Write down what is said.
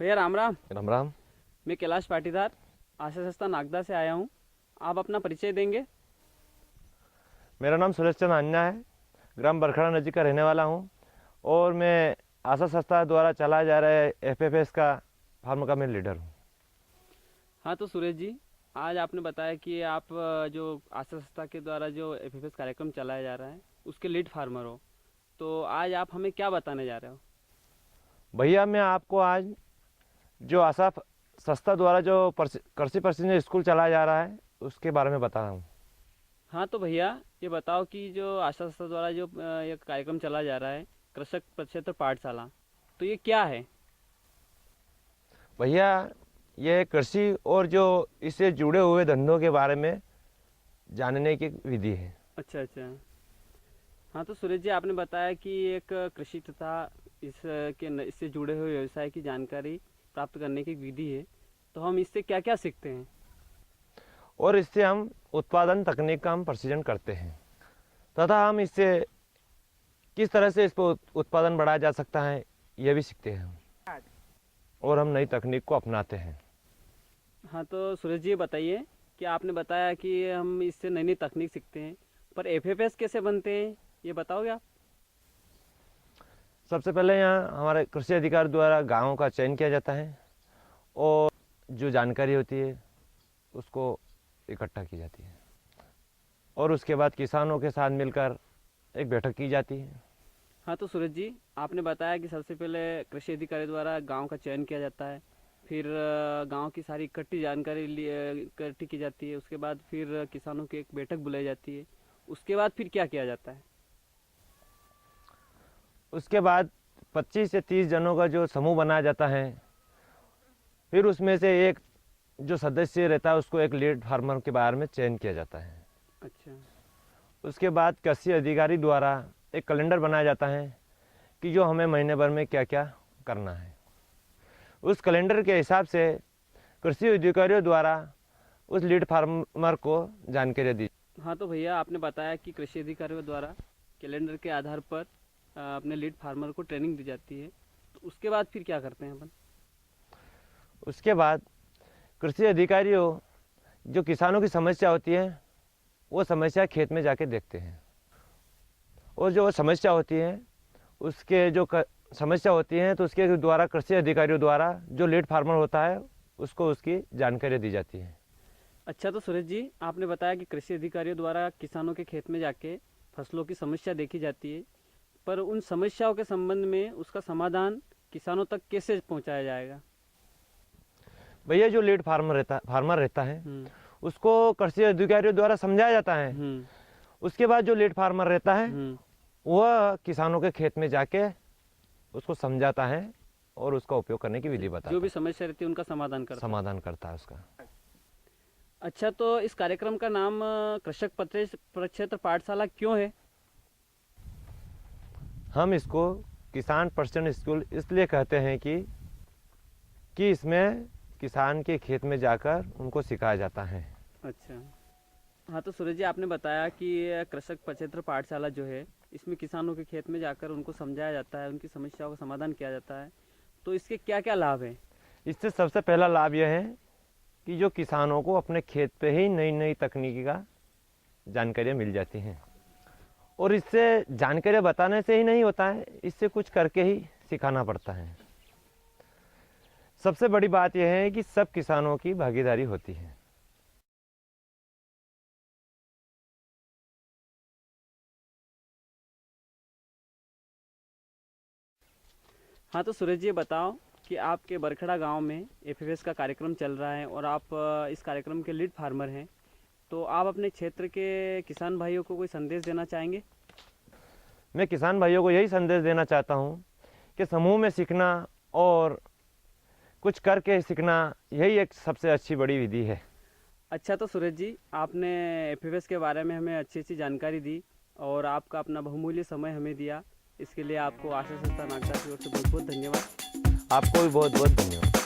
भैया राम राम। राम राम। मैं कैलाश पाटीदार आशा संस्था नागदा से आया हूँ। आप अपना परिचय देंगे? मेरा नाम सुरेश चंद अन्ना है, ग्राम बरखड़ा नजीक का रहने वाला हूँ और मैं आशा संस्था द्वारा चलाया जा रहे एफएफएस का फार्म का मैं लीडर हूँ। हाँ तो सुरेश जी, आज आपने बताया कि आप जो आशा संस्था के द्वारा जो एफएफएस कार्यक्रम चलाया जा रहा है उसके लीड फार्मर हो, तो आज आप हमें क्या बताने जा रहे हो? भैया मैं आपको आज जो आशा संस्था द्वारा जो कृषि प्रशिक्षण स्कूल चलाया जा रहा है उसके बारे में बता रहा हूँ। हाँ तो भैया ये बताओ कि जो आशा संस्था द्वारा जो ये कार्यक्रम चलाया जा रहा है कृषक प्रक्षेत्र पाठशाला, तो ये क्या है? भैया ये कृषि और जो इससे जुड़े हुए धंधों के बारे में जानने की विधि है। अच्छा अच्छा। हाँ तो सुरेश जी, आपने बताया कि एक कृषि तथा इससे जुड़े हुए व्यवसाय की जानकारी प्राप्त करने की विधि है, तो हम इससे क्या क्या सीखते हैं? और इससे हम उत्पादन तकनीक का हम प्रशिक्षण करते हैं तथा हम इससे किस तरह से इस पर उत्पादन बढ़ाया जा सकता है यह भी सीखते हैं हम, और हम नई तकनीक को अपनाते हैं। हाँ तो सुरेश जी ये बताइए कि आपने बताया कि हम इससे नई नई तकनीक सीखते हैं, पर एफएफएस कैसे बनते हैं ये बताओगे आप? सबसे पहले यहाँ हमारे कृषि अधिकारी द्वारा गाँवों का चयन किया जाता है और जो जानकारी होती है उसको इकट्ठा की जाती है और उसके बाद किसानों के साथ मिलकर एक बैठक की जाती है। हाँ तो सूरज जी, आपने बताया कि सबसे पहले कृषि अधिकारी द्वारा गांव का चयन किया जाता है, फिर गांव की सारी इकट्ठी जानकारी इकट्ठी की जाती है, उसके बाद फिर किसानों की एक बैठक बुलाई जाती है, उसके बाद फिर क्या किया जाता है? उसके बाद 25 से 30 जनों का जो समूह बनाया जाता है, फिर उसमें से एक जो सदस्य रहता है उसको एक लीड फार्मर के बारे में चयन किया जाता है। अच्छा। उसके बाद कृषि अधिकारी द्वारा एक कैलेंडर बनाया जाता है कि जो हमें महीने भर में क्या क्या करना है। उस कैलेंडर के हिसाब से कृषि अधिकारियों द्वारा उस लीड फार्मर को जानकारी दी। हाँ तो भैया आपने बताया कि कृषि अधिकारियों द्वारा कैलेंडर के आधार पर अपने लीड फार्मर को ट्रेनिंग दी जाती है, तो उसके बाद फिर क्या करते हैं अपन? उसके बाद कृषि अधिकारियों जो किसानों की समस्या होती है वो समस्या खेत में जाके देखते हैं और जो समस्या होती है उसके जो समस्या होती है तो उसके द्वारा कृषि अधिकारियों द्वारा जो लीड फार्मर होता है उसको उसकी जानकारी दी जाती है। अच्छा तो सुरेश जी, आपने बताया कि कृषि अधिकारियों द्वारा किसानों के खेत में जाके फसलों की समस्या देखी जाती है, पर उन समस्याओं के संबंध में उसका समाधान किसानों तक कैसे पहुंचाया जाएगा? भैया जो लीड फार्मर रहता है उसको कृषि अधिकारियों द्वारा समझाया जाता है। उसके बाद जो लीड फार्मर रहता है वह किसानों के खेत में जाके उसको समझाता है और उसका उपयोग करने की विधि बताता है। जो भी समस्या रहती है उनका समाधान करता है उसका। अच्छा तो इस कार्यक्रम का नाम कृषक प्रक्षेत्र पाठशाला क्यों है? हम इसको किसान प्रशिक्षण स्कूल इसलिए कहते हैं कि इसमें किसान के खेत में जाकर उनको सिखाया जाता है। अच्छा। हाँ तो सूरज जी, आपने बताया कि कृषक प्रक्षेत्र पाठशाला जो है इसमें किसानों के खेत में जाकर उनको समझाया जाता है, उनकी समस्याओं का समाधान किया जाता है, तो इसके क्या क्या लाभ हैं? इससे सबसे पहला लाभ यह है कि जो किसानों को अपने खेत पे ही नई नई तकनीकी का जानकारियाँ मिल जाती हैं और इससे जानकारियाँ बताने से ही नहीं होता है, इससे कुछ करके ही सिखाना पड़ता है। सबसे बड़ी बात यह है कि सब किसानों की भागीदारी होती है। हाँ तो सूरज जी, बताओ कि आपके बरखड़ा गांव में एफएफएस का कार्यक्रम चल रहा है और आप इस कार्यक्रम के लीड फार्मर हैं, तो आप अपने क्षेत्र के किसान भाइयों को कोई संदेश देना चाहेंगे? मैं किसान भाइयों को यही संदेश देना चाहता हूँ कि समूह में सीखना और कुछ करके सीखना यही एक सबसे अच्छी बड़ी विधि है। अच्छा तो सूरज जी, आपने एफएफएस के बारे में हमें अच्छी अच्छी जानकारी दी और आपका अपना बहुमूल्य समय हमें दिया, इसके लिए आपको आशा संस्था नागदा की ओर से बहुत बहुत धन्यवाद। आपको भी बहुत बहुत धन्यवाद।